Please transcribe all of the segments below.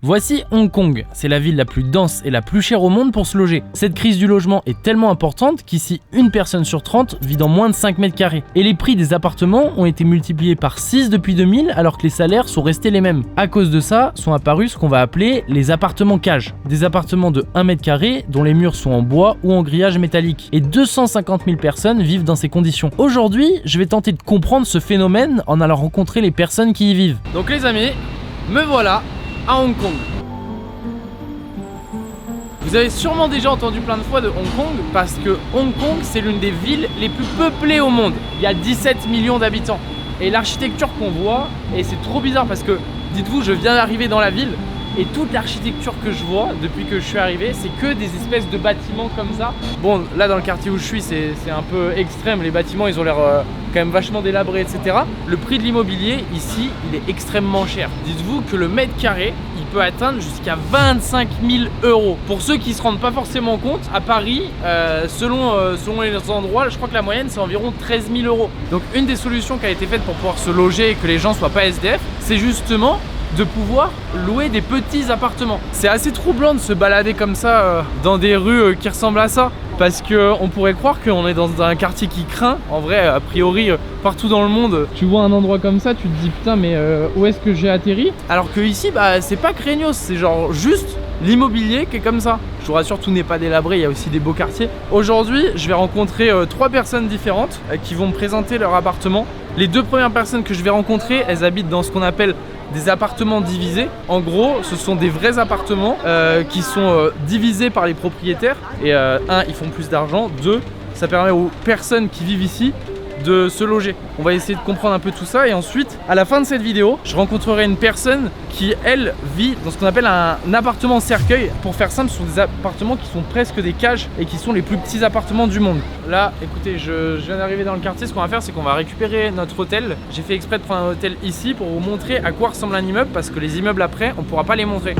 Voici Hong Kong, c'est la ville la plus dense et la plus chère au monde pour se loger. Cette crise du logement est tellement importante qu'ici, une personne sur 30 vit dans moins de 5 mètres carrés. Et les prix des appartements ont été multipliés par 6 depuis 2000 alors que les salaires sont restés les mêmes. À cause de ça, sont apparus ce qu'on va appeler les appartements cages. Des appartements de 1 mètre carré dont les murs sont en bois ou en grillage métallique. Et 250 000 personnes vivent dans ces conditions. Aujourd'hui, je vais tenter de comprendre ce phénomène en allant rencontrer les personnes qui y vivent. Donc les amis, me voilà à Hong Kong. Vous avez sûrement déjà entendu plein de fois de Hong Kong parce que Hong Kong c'est l'une des villes les plus peuplées au monde. Il y a 17 millions d'habitants. Et l'architecture qu'on voit, et c'est trop bizarre parce que dites-vous je viens d'arriver dans la ville et toute l'architecture que je vois depuis que je suis arrivé c'est que des espèces de bâtiments comme ça. Bon là dans le quartier où je suis c'est un peu extrême, les bâtiments ils ont l'air quand même vachement délabrés etc. Le prix de l'immobilier ici il est extrêmement cher. Dites-vous que le mètre carré il peut atteindre jusqu'à 25 000 €. Pour ceux qui se rendent pas forcément compte, à Paris, selon les endroits, je crois que la moyenne c'est environ 13 000 €. Donc une des solutions qui a été faite pour pouvoir se loger et que les gens soient pas SDF, c'est justement de pouvoir louer des petits appartements. C'est assez troublant de se balader comme ça dans des rues qui ressemblent à ça parce qu'on pourrait croire qu'on est dans un quartier qui craint. En vrai, a priori, partout dans le monde, tu vois un endroit comme ça, tu te dis putain mais où est-ce que j'ai atterri? Alors que ici, bah c'est pas craignos, c'est genre juste l'immobilier qui est comme ça. Je vous rassure, tout n'est pas délabré, il y a aussi des beaux quartiers. Aujourd'hui, je vais rencontrer 3 personnes différentes qui vont me présenter leur appartement. Les 2 premières personnes que je vais rencontrer, elles habitent dans ce qu'on appelle des appartements divisés. En gros, ce sont des vrais appartements qui sont divisés par les propriétaires. Et un, ils font plus d'argent. 2, ça permet aux personnes qui vivent ici de se loger. On va essayer de comprendre un peu tout ça et ensuite, à la fin de cette vidéo, je rencontrerai une personne qui, elle, vit dans ce qu'on appelle un appartement cercueil. Pour faire simple, ce sont des appartements qui sont presque des cages et qui sont les plus petits appartements du monde. Là, écoutez, je viens d'arriver dans le quartier. Ce qu'on va faire, c'est qu'on va récupérer notre hôtel. J'ai fait exprès de prendre un hôtel ici pour vous montrer à quoi ressemble un immeuble parce que les immeubles après, on pourra pas les montrer.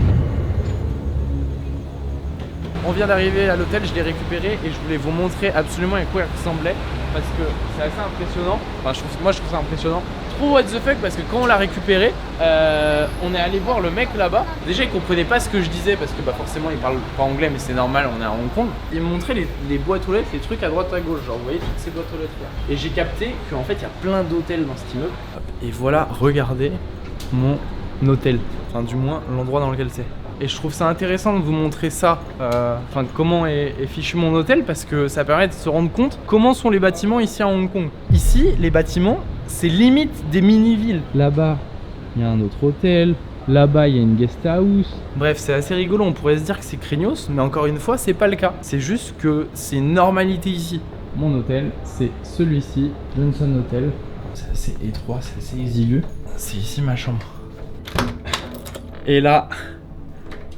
On vient d'arriver à l'hôtel, je l'ai récupéré et je voulais vous montrer absolument à quoi il ressemblait parce que c'est assez impressionnant. Enfin, moi je trouve ça impressionnant. Trop what the fuck parce que quand on l'a récupéré, on est allé voir le mec là-bas. Déjà il comprenait pas ce que je disais parce que bah, forcément il parle pas anglais mais c'est normal, on est à Hong Kong. Il me montrait les boîtes aux lettres, les trucs à droite à gauche, genre vous voyez toutes ces boîtes aux lettres là. Et j'ai capté qu'en fait il y a plein d'hôtels dans cet immeuble. Et voilà, regardez mon hôtel, enfin du moins l'endroit dans lequel c'est. Et je trouve ça intéressant de vous montrer ça, enfin comment est fichu mon hôtel parce que ça permet de se rendre compte comment sont les bâtiments ici à Hong Kong. Ici, les bâtiments, c'est limite des mini-villes. Là-bas, il y a un autre hôtel. Là-bas, il y a une guest house. Bref, c'est assez rigolo, on pourrait se dire que c'est craignos, mais encore une fois, c'est pas le cas. C'est juste que c'est une normalité ici. Mon hôtel, c'est celui-ci, Johnson Hotel. C'est assez étroit, c'est assez exigu. C'est ici ma chambre. Et là...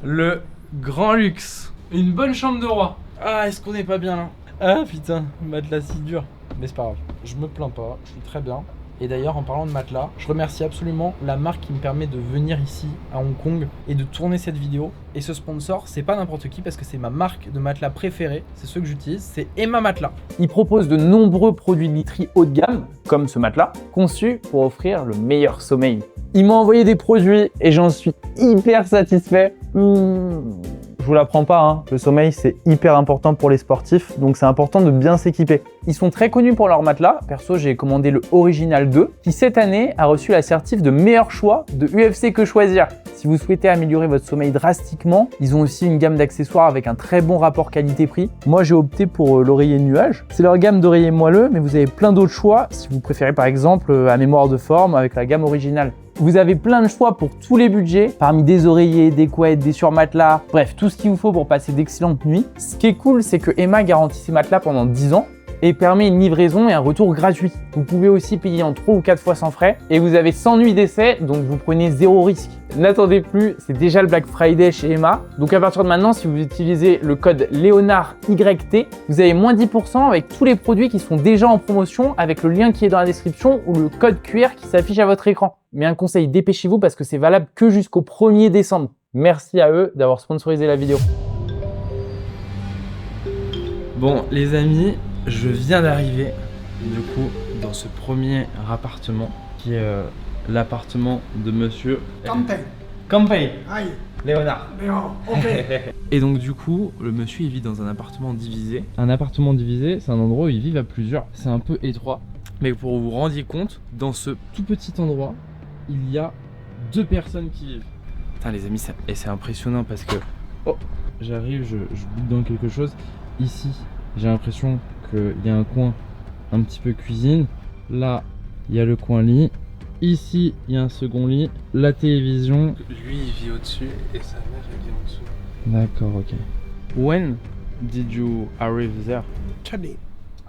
le grand luxe. Une bonne chambre de roi. Ah, est-ce qu'on n'est pas bien là? Ah putain, matelas si dur. Mais c'est pas grave, je me plains pas, je suis très bien. Et d'ailleurs, en parlant de matelas, je remercie absolument la marque qui me permet de venir ici à Hong Kong et de tourner cette vidéo. Et ce sponsor, c'est pas n'importe qui parce que c'est ma marque de matelas préférée, c'est ceux que j'utilise, c'est Emma Matelas. Ils proposent de nombreux produits de literie haut de gamme, comme ce matelas, conçu pour offrir le meilleur sommeil. Ils m'ont envoyé des produits et j'en suis hyper satisfait. Je vous l'apprends pas, hein. Le sommeil c'est hyper important pour les sportifs, donc c'est important de bien s'équiper. Ils sont très connus pour leur matelas. Perso, j'ai commandé le Original 2, qui cette année a reçu la certif de meilleur choix de UFC Que Choisir. Si vous souhaitez améliorer votre sommeil drastiquement, ils ont aussi une gamme d'accessoires avec un très bon rapport qualité-prix. Moi, j'ai opté pour l'oreiller nuage. C'est leur gamme d'oreillers moelleux, mais vous avez plein d'autres choix si vous préférez par exemple à mémoire de forme avec la gamme originale. Vous avez plein de choix pour tous les budgets, parmi des oreillers, des couettes, des surmatelas, bref, tout ce qu'il vous faut pour passer d'excellentes nuits. Ce qui est cool, c'est que Emma garantit ses matelas pendant 10 ans et permet une livraison et un retour gratuit. Vous pouvez aussi payer en 3 ou 4 fois sans frais et vous avez 100 nuits d'essai, donc vous prenez 0 risque. N'attendez plus, c'est déjà le Black Friday chez Emma. Donc à partir de maintenant, si vous utilisez le code LEONARDYT, vous avez moins 10% avec tous les produits qui sont déjà en promotion avec le lien qui est dans la description ou le code QR qui s'affiche à votre écran. Mais un conseil, dépêchez-vous parce que c'est valable que jusqu'au 1er décembre. Merci à eux d'avoir sponsorisé la vidéo. Bon les amis, je viens d'arriver du coup dans ce premier appartement qui est l'appartement de monsieur Campbell. Campbell. Aïe. Léonard. Léon, ok. Et donc du coup, le monsieur il vit dans un appartement divisé. Un appartement divisé, c'est un endroit où ils vivent à plusieurs. C'est un peu étroit. Mais pour vous vous rendiez compte, dans ce tout petit endroit, il y a 2 personnes qui vivent. Putain les amis, et c'est impressionnant parce que... Oh, j'arrive, je bute dans quelque chose. Ici, j'ai l'impression qu'il y a un coin un petit peu cuisine. Là, il y a le coin lit. Ici, il y a un second lit. La télévision. Lui, il vit au-dessus et sa mère, elle vit en dessous. D'accord, ok. When did you arrive there? 7 年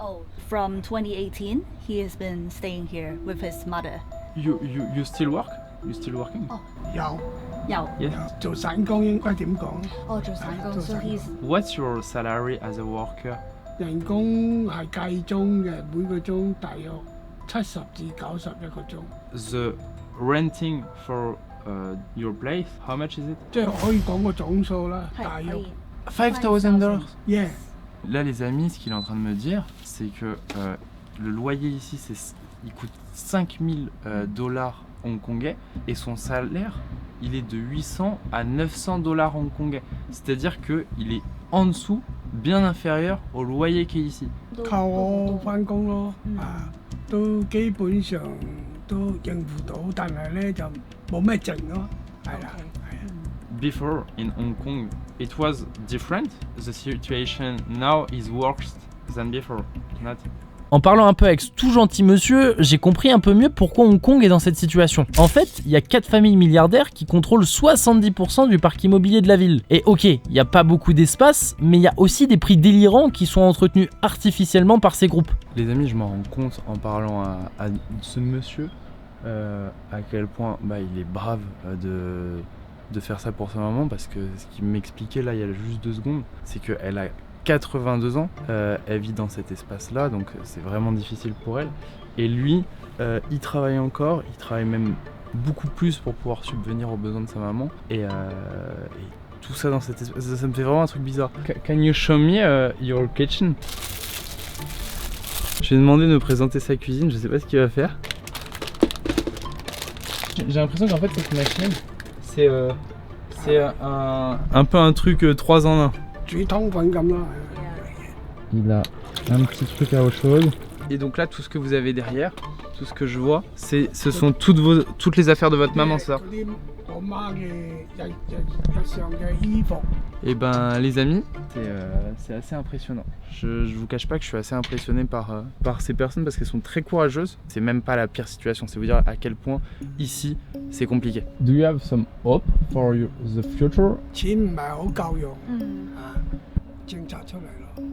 Oh, from 2018, he has been staying here with his mother. You still work? You still working? 有 Yao. Yes. 做散工應該點講？ Oh, 做散工, so he's What's your salary as a worker? 人工係計鐘嘅，每個鐘大約70至90一個鐘， The renting for your place, how much is it? 即係可以講個總數啦，大約。 $5,000. Yeah， Là, les amis, ce qu'il est en train de me dire, c'est que le loyer ici, il coûte 5000 dollars hongkongais et son salaire, il est de 800 à 900 dollars hongkongais. C'est-à-dire qu'il est en dessous, bien inférieur au loyer qui est ici. 靠我翻工咯，都基本上都應付到，但係咧就冇咩剩咯，係啦，係啊。 Before in Hong Kong, it was different. The situation now is worse than before. Not. En parlant un peu avec ce tout gentil monsieur, j'ai compris un peu mieux pourquoi Hong Kong est dans cette situation. En fait, il y a 4 familles milliardaires qui contrôlent 70% du parc immobilier de la ville. Et ok, il n'y a pas beaucoup d'espace, mais il y a aussi des prix délirants qui sont entretenus artificiellement par ces groupes. Les amis, je m'en rends compte en parlant à ce monsieur à quel point il est brave de faire ça pour sa maman, parce que ce qu'il m'expliquait là il y a juste 2 secondes, c'est qu'elle a 82 ans, elle vit dans cet espace-là, donc c'est vraiment difficile pour elle. Et lui, il travaille encore, il travaille même beaucoup plus pour pouvoir subvenir aux besoins de sa maman. Et tout ça dans cet espace, ça me fait vraiment un truc bizarre. Can you show me your kitchen? Je vais demander de me présenter sa cuisine, je sais pas ce qu'il va faire. J'ai l'impression qu'en fait cette machine, c'est un peu un truc 3 en 1. 煮湯粉咁啦。 Il a un petit truc à eau chaude. Et donc là, tout ce que vous avez derrière, tout ce que je vois, ce sont toutes les affaires de votre maman, ça. 嗰啲我媽嘅日常嘅衣服。 Et ben les amis, c'est assez impressionnant. Je vous cache pas que je suis assez impressionné par ces personnes parce qu'elles sont très courageuses. C'est même pas la pire situation, c'est vous dire à quel point ici c'est compliqué. Do you have some hope for the future? 錢唔係好夠用，政策出嚟咯。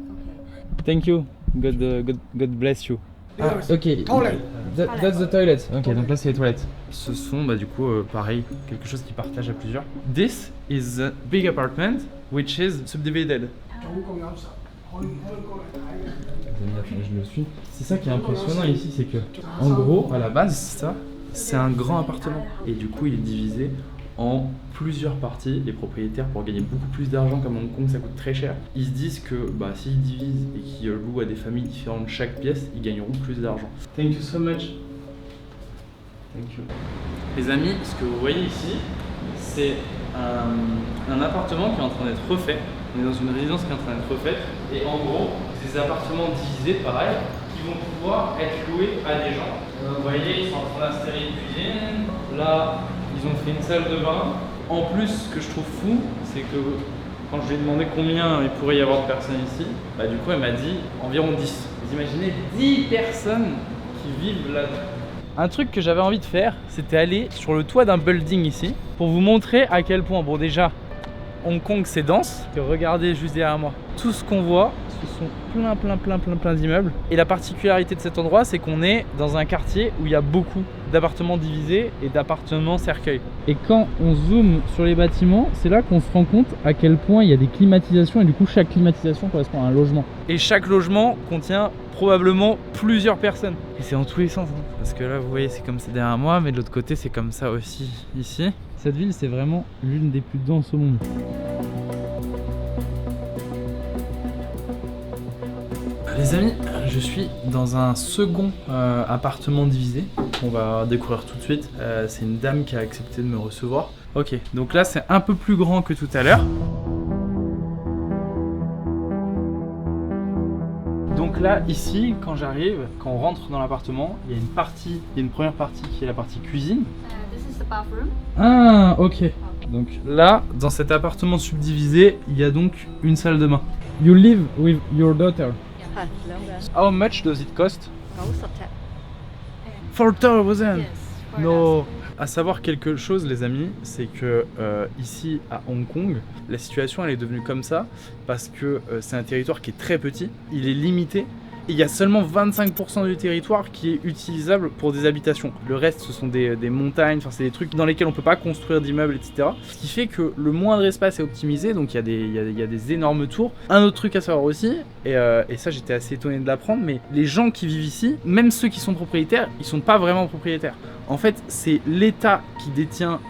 Thank you. God bless you. Ah, ok. Toilet. That's the toilet. Ok, donc là c'est les toilettes. Ce sont du coup pareil, quelque chose qui partage à plusieurs. This is a big apartment which is subdivided. 總共有10，可以過嚟睇嘅。 Je le suis. C'est ça qui est impressionnant ici, c'est que en gros, à la base, ça, c'est un grand appartement. Et du coup, il est divisé en plusieurs parties. Les propriétaires, pour gagner beaucoup plus d'argent, comme Hong Kong, ça coûte très cher. Ils se disent que s'ils divisent et qu'ils louent à des familles différentes chaque pièce, ils gagneront plus d'argent. Thank you so much. Thank you. Les amis, ce que vous voyez ici, c'est un appartement qui est en train d'être refait. On est dans une résidence qui est en train d'être refaite. Et en gros, ces appartements divisés, pareil, qui vont pouvoir être loués à des gens. Vous voyez, ils sont en train d'installer une cuisine. Là, ils ont fait une salle de bain. En plus, ce que je trouve fou, c'est que quand je lui ai demandé combien il pourrait y avoir de personnes ici, du coup, elle m'a dit environ 10. Vous imaginez 10 personnes qui vivent là-dedans. Un truc que j'avais envie de faire, c'était aller sur le toit d'un building ici pour vous montrer à quel point, bon déjà, Hong Kong c'est dense, que regardez juste derrière moi. Tout ce qu'on voit, ce sont plein d'immeubles. Et la particularité de cet endroit, c'est qu'on est dans un quartier où il y a beaucoup d'appartements divisés et d'appartements cercueils. Et quand on zoome sur les bâtiments, c'est là qu'on se rend compte à quel point il y a des climatisations et du coup chaque climatisation correspond à un logement. Et chaque logement contient probablement plusieurs personnes. Et c'est dans tous les sens, hein. Parce que là vous voyez c'est comme c'est derrière moi, mais de l'autre côté c'est comme ça aussi ici. Cette ville c'est vraiment l'une des plus denses au monde. Les amis, je suis dans un second appartement divisé qu'on va découvrir tout de suite. C'est une dame qui a accepté de me recevoir. Ok, donc là c'est un peu plus grand que tout à l'heure. Donc là, ici, quand j'arrive, quand on rentre dans l'appartement, il y a une première partie qui est la partie cuisine. This is the bathroom. Ah, ok. Donc là, dans cet appartement subdivisé, il y a donc une salle de bain. You live with your daughter. How much does it cost? 4,000. Yes. No. À savoir quelque chose, les amis, c'est que ici à Hong Kong, la situation elle est devenue comme ça parce que c'est un territoire qui est très petit, il est limité. Et il y a seulement 25% du territoire qui est utilisable pour des habitations. Le reste, ce sont des montagnes, enfin c'est des trucs dans lesquels on peut pas construire d'immeubles, etc. Ce qui fait que le moindre espace est optimisé, donc il y a des énormes tours. Un autre truc à savoir aussi, et ça j'étais assez étonné de l'apprendre, mais les gens qui vivent ici, même ceux qui sont propriétaires, ils sont pas vraiment propriétaires. En fait, c'est l'État qui détient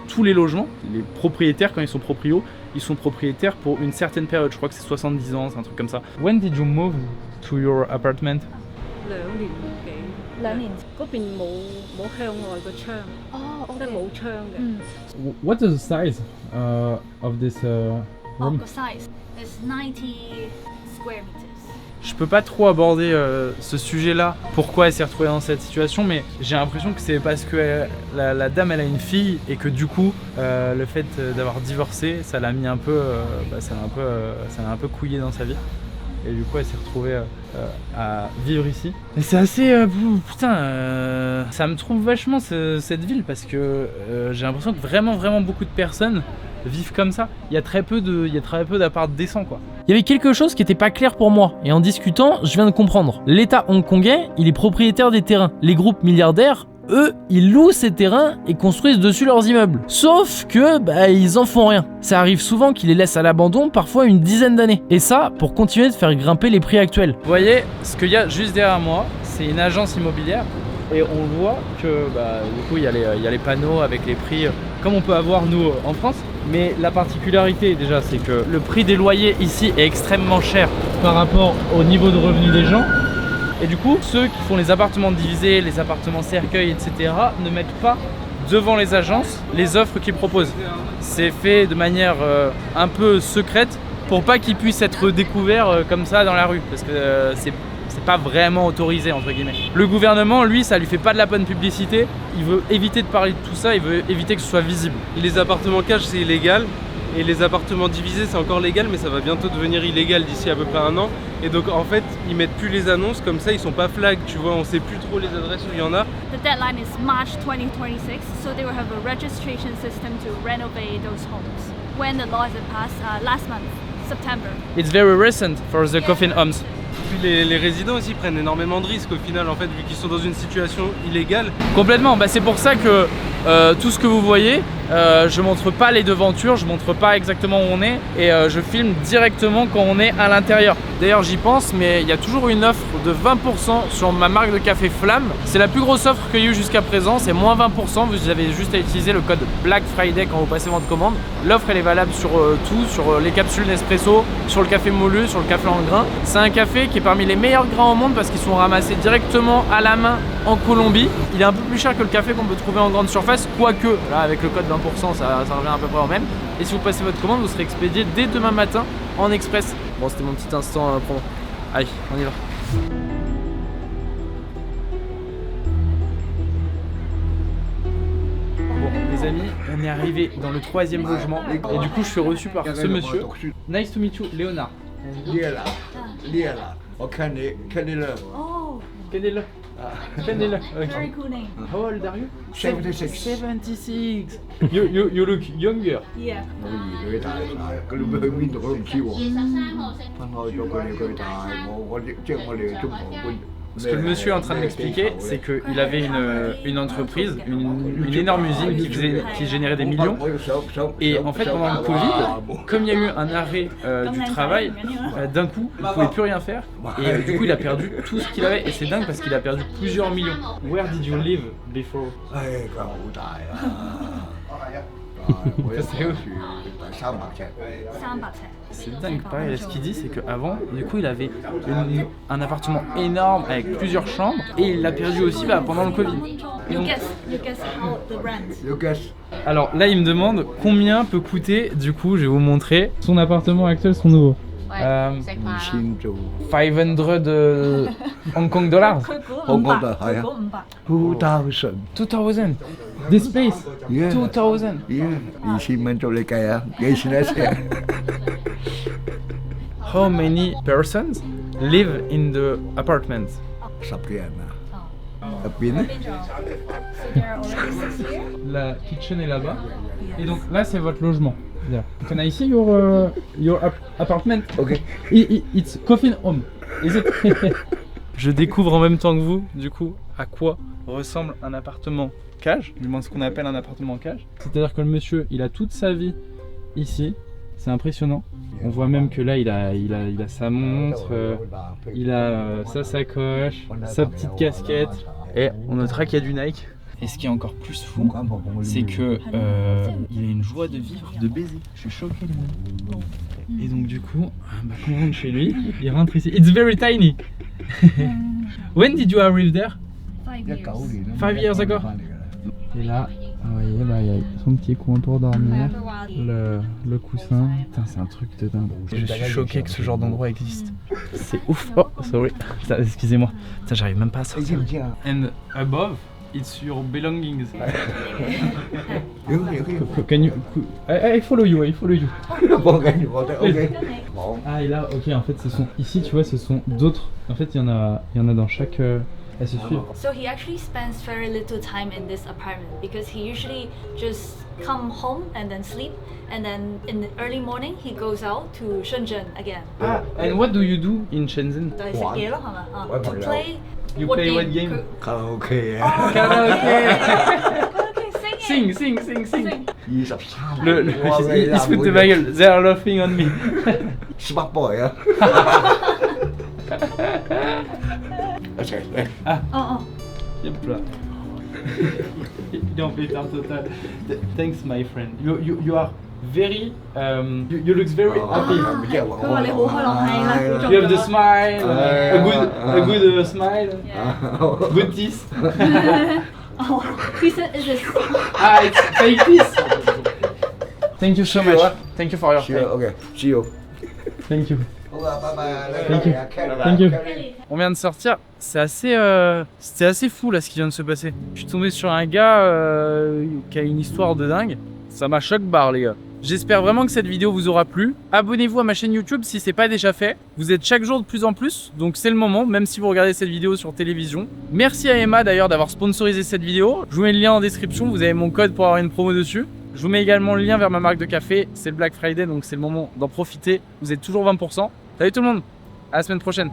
tous les logements. Les propriétaires, quand ils sont proprios, ils sont propriétaires pour une certaine période. Je crois que c'est 70 ans, c'est un truc comme ça. When did you move to your apartment? 2年幾。2年。嗰邊冇向外個窗，哦即係冇窗嘅。 What is the size of this room? The size is 90 square meters. Je peux pas trop aborder ce sujet-là, pourquoi elle s'est retrouvée dans cette situation, mais j'ai l'impression que c'est parce que la dame elle a une fille et que du coup le fait d'avoir divorcé, ça l'a mis un peu, ça l'a un peu couillé dans sa vie. Et du coup elle s'est retrouvée à vivre ici. Et c'est assez... ça me trouve vachement cette ville parce que j'ai l'impression que vraiment beaucoup de personnes vivent comme ça. Il y a très peu d'apparts décents quoi. Il y avait quelque chose qui n'était pas clair pour moi et en discutant, je viens de comprendre. L'État hongkongais, il est propriétaire des terrains. Les groupes milliardaires, eux, ils louent ces terrains et construisent dessus leurs immeubles. Sauf que, ils en font rien. Ça arrive souvent qu'ils les laissent à l'abandon, parfois une dizaine d'années. Et ça, pour continuer de faire grimper les prix actuels. Vous voyez, ce qu'il y a juste derrière moi, c'est une agence immobilière. Et on voit que, du coup, il y a les panneaux avec les prix, comme on peut avoir nous en France. Mais la particularité déjà, c'est que le prix des loyers ici est extrêmement cher par rapport au niveau de revenus des gens. Et du coup, ceux qui font les appartements divisés, les appartements cercueils, etc. ne mettent pas devant les agences les offres qu'ils proposent. C'est fait de manière un peu secrète pour pas qu'ils puissent être découverts comme ça dans la rue. Parce que c'est pas vraiment autorisé entre guillemets. Le gouvernement, lui, ça lui fait pas de la bonne publicité. Il veut éviter de parler de tout ça, il veut éviter que ce soit visible. Les appartements cash c'est illégal et les appartements divisés c'est encore légal mais ça va bientôt devenir illégal d'ici à peu près 1 an. Et donc en fait ils mettent plus les annonces comme ça, ils sont pas flag, tu vois, on sait plus trop les adresses où il y en a. The deadline is March 2026, so they will have a registration system to renovate those homes. When the law is passed last month, September. It's very recent for the coffin homes. Puis les résidents aussi prennent énormément de risques au final en fait vu qu'ils sont dans une situation illégale. Complètement, c'est pour ça que tout ce que vous voyez, je montre pas les devantures, je montre pas exactement où on est et je filme directement quand on est à l'intérieur. D'ailleurs j'y pense, mais il y a toujours une offre de 20% sur ma marque de café Flamme. C'est la plus grosse offre qu'il y a eu jusqu'à présent, c'est moins 20%, vous avez juste à utiliser le code Black Friday quand vous passez votre commande. L'offre elle est valable sur tout, sur les capsules Nespresso, sur le café moulu, sur le café en grain. C'est un café qui est parmi les meilleurs grains au monde parce qu'ils sont ramassés directement à la main en Colombie. Il est un peu plus cher que le café qu'on peut trouver en grande surface, quoique là avec le code 20% ça revient à peu près au même. Et si vous passez votre commande, vous serez expédié dès demain matin en express. Bon, c'était mon petit instant promo. Allez, on y va. Bon les amis, on est arrivé dans le 3e logement et du coup je suis reçu par ce monsieur. Nice to meet you, Léonard. 烈了，我看你了 Oh, Canelo. Canelo. very cool name. How old are you? 76 76. You look younger. Yeah. 佢大，佢都去邊度我都唔知喎。分開咗佢大，即係我哋中國官。 Ce que le monsieur est en train de m'expliquer, c'est qu'il avait une entreprise, une énorme usine qui générait des millions. Et en fait, pendant le Covid, comme il y a eu un arrêt du travail, d'un coup, il ne pouvait plus rien faire. Et du coup, il a perdu tout ce qu'il avait. Et c'est dingue parce qu'il a perdu plusieurs millions. Where did you live before? 唉，佢好大啊！我一個住300尺。 300尺。 C'est dingue, pareil. Ce qu'il dit, c'est qu'avant, du coup, il avait un appartement énorme avec plusieurs chambres et il l'a perdu aussi pendant le Covid. Et You donc- guess how the rent. Lucas, alors là, il me demande combien peut coûter, du coup, je vais vous montrer son appartement actuel, son nouveau. 先做 500 Hong Kong dollars. 佢估香港就係啊500。 ，2000， 2000. This place, Yeah. 2000. 2000蚊做你計啊，幾錢一尺？ How many persons live in the apartment? 10幾人啊？入邊咧？ So there are already 6 here. La kitchen est là-bas. Et donc là, c'est votre logement. Yeah. Can I see your apartment? OK。 It's coffin home. Is it? Je découvre en même temps que vous, du coup, à quoi ressemble un appartement cage. Du moins ce qu'on appelle un appartement cage. C'est-à-dire que le monsieur, il a toute sa vie ici. C'est impressionnant. On voit même que là, il a sa montre, il a sa sacoche, sa petite casquette. Et on notera qu'il y a du Nike. Et ce qui est encore plus fou, c'est que il a une joie de vivre, de baiser. Je suis choqué, les gars. Et donc du coup, quand on rentre chez lui, il rentre ici. It's very tiny. When did you arrive there? 5 years. 5 years ago. Et là, vous voyez, il y a son petit coin pour dormir, le coussin. Putain, c'est un truc de dingue. Je suis choqué que ce genre d'endroit existe. C'est ouf. Oh, sorry. Putain, excusez-moi. Putain, j'arrive même pas à 你知 sortir. 唔知啊？ And above, it's your belongings. 妖妖 Can you? I follow you. I follow you. 幫緊住我哋 OK。冇。 Ah et là, ok, en fait, ce sont ici, tu vois, ce sont d'autres. En fait, il y en a dans chaque. Elles se suivent. So he actually spends very little time in this apartment because he usually just come home and then sleep, and then in the early morning he goes out to Shenzhen again. Ah, and what do you do in Shenzhen? 就係食嘢咯，係咪啊 What？To about play. You play what game? 卡拉 OK 啊， Karaoke. Sing. 23。 Il se fout de ma gueule. They are laughing on me. Smart boy 啊！一齊嚟。哦 Yep là. Il est en pétard total. Thanks my friend. You are very you look very happy. 即係話佢話你好開朗，係啦，估中 You have the 咗。 smile, a good smile, Yeah. good teeth. Oh, he said it is. Ah, it's fake teeth. Thank you so much. Thank you for your ，See you time. OK，See you。 Thank you. 好啊，拜拜。 Thank you. Thank Thank you. On vient de sortir, c'était assez fou là ce qui vient de se passer. Je suis tombé sur un gars qui a une histoire de dingue. Ça m'a choqué barre les gars. J'espère vraiment que cette vidéo vous aura plu. Abonnez-vous à ma chaîne YouTube si c'est pas déjà fait. Vous êtes chaque jour de plus en plus, donc c'est le moment, même si vous regardez cette vidéo sur télévision. Merci à Emma d'ailleurs d'avoir sponsorisé cette vidéo. Je vous mets le lien en description, vous avez mon code pour avoir une promo dessus. Je vous mets également le lien vers ma marque de café. C'est le Black Friday, donc c'est le moment d'en profiter. Vous êtes toujours 20%. Salut tout le monde, à la semaine prochaine.